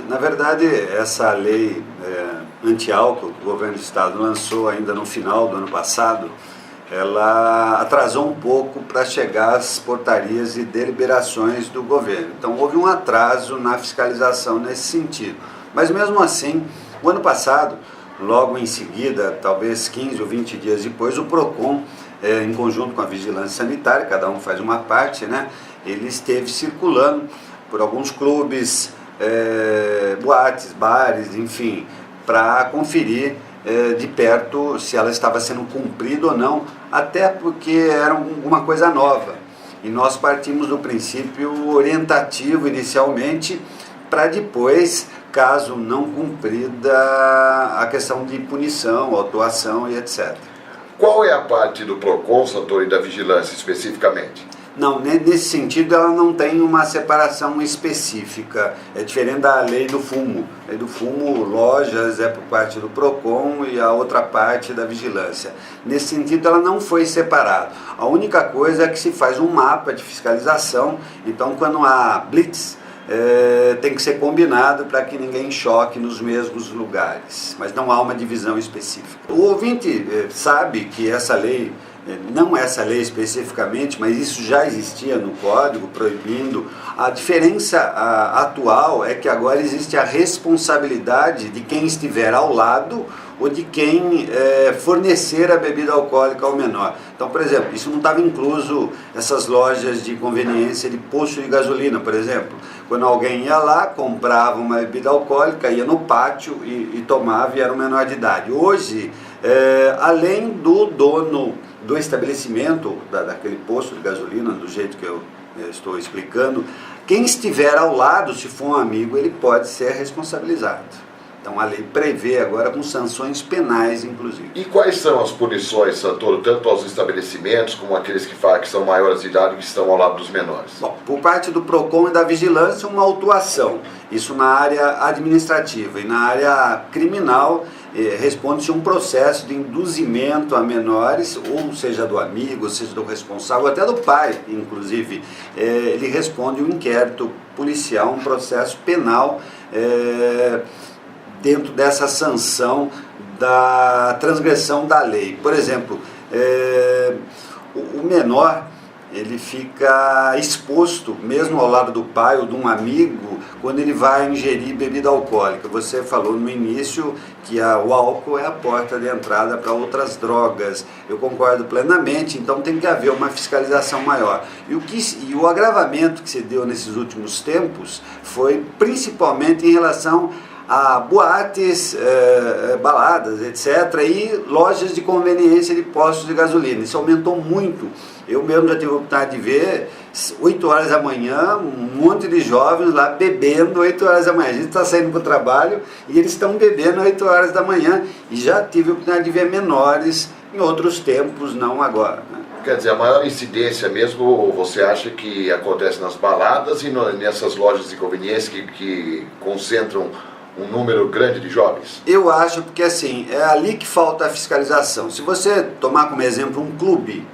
Na verdade, essa lei anti-álcool que o governo do estado lançou ainda no final do ano passado, ela atrasou um pouco para chegar às portarias e deliberações do governo. Então houve um atraso na fiscalização nesse sentido. Mas mesmo assim, o ano passado, logo em seguida, talvez 15 ou 20 dias depois, o PROCON, em conjunto com a Vigilância Sanitária, cada um faz uma parte, né, ele esteve circulando por alguns clubes, boates, bares, enfim, para conferir de perto se ela estava sendo cumprida ou não, até porque era alguma coisa nova. E nós partimos do princípio orientativo inicialmente, para depois, caso não cumprida, a questão de punição, autuação e etc. Qual é a parte do PROCON, Santoro, e da Vigilância especificamente? Não, nesse sentido ela não tem uma separação específica, é diferente da lei do fumo. A lei do fumo, lojas, é por parte do PROCON e a outra parte da vigilância. Nesse sentido ela não foi separada. A única coisa é que se faz um mapa de fiscalização, então quando há blitz, tem que ser combinado para que ninguém choque nos mesmos lugares, mas não há uma divisão específica. O ouvinte sabe que essa lei, não essa lei especificamente, mas isso já existia no Código, proibindo. A diferença atual é que agora existe a responsabilidade de quem estiver ao lado ou de quem fornecer a bebida alcoólica ao menor. Então, por exemplo, isso não estava incluso essas lojas de conveniência de posto de gasolina, por exemplo. Quando alguém ia lá, comprava uma bebida alcoólica, ia no pátio e tomava e era um menor de idade. Hoje, além do dono do estabelecimento, daquele posto de gasolina, do jeito que eu estou explicando, quem estiver ao lado, se for um amigo, ele pode ser responsabilizado. Então a lei prevê agora com sanções penais, inclusive. E quais são as punições, Santoro, tanto aos estabelecimentos como aqueles que são maiores de idade e que estão ao lado dos menores? Bom, por parte do PROCON e da Vigilância, uma autuação. Isso na área administrativa. E na área criminal, responde-se um processo de induzimento a menores, ou seja do amigo, ou seja do responsável, até do pai, inclusive. Ele responde um inquérito policial, um processo penal, dentro dessa sanção da transgressão da lei. Por exemplo, o menor, ele fica exposto, mesmo ao lado do pai ou de um amigo, quando ele vai ingerir bebida alcoólica. Você falou no início que o álcool é a porta de entrada para outras drogas. Eu concordo plenamente, então tem que haver uma fiscalização maior. E o agravamento que se deu nesses últimos tempos foi principalmente em relação a boates, baladas, etc., e lojas de conveniência de postos de gasolina. Isso aumentou muito. Eu mesmo já tive a oportunidade de ver, 8 horas da manhã, um monte de jovens lá bebendo 8 horas da manhã. A gente está saindo para o trabalho e eles estão bebendo 8 horas da manhã. E já tive a oportunidade de ver menores em outros tempos, não agora, né? Quer dizer, a maior incidência mesmo, você acha que acontece nas baladas e nessas lojas de conveniência que concentram um número grande de jovens? Eu acho porque assim, é ali que falta a fiscalização. Se você tomar como exemplo um clube,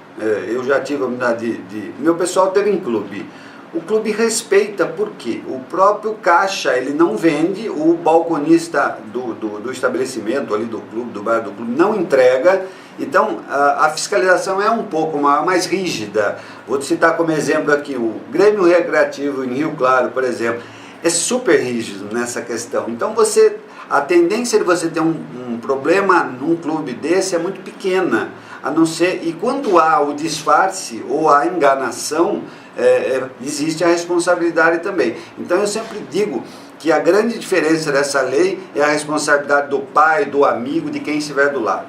eu já tive a oportunidade meu pessoal teve em clube. O clube respeita, porque o próprio caixa, ele não vende, o balconista do estabelecimento ali do clube, do bar do clube, não entrega. Então a fiscalização é um pouco mais rígida. Vou te citar como exemplo aqui o Grêmio Recreativo em Rio Claro, por exemplo. É super rígido nessa questão. Então a tendência de você ter um problema num clube desse é muito pequena, a não ser, e quando há o disfarce ou a enganação, existe a responsabilidade também. Então eu sempre digo que a grande diferença dessa lei é a responsabilidade do pai, do amigo, de quem estiver do lado.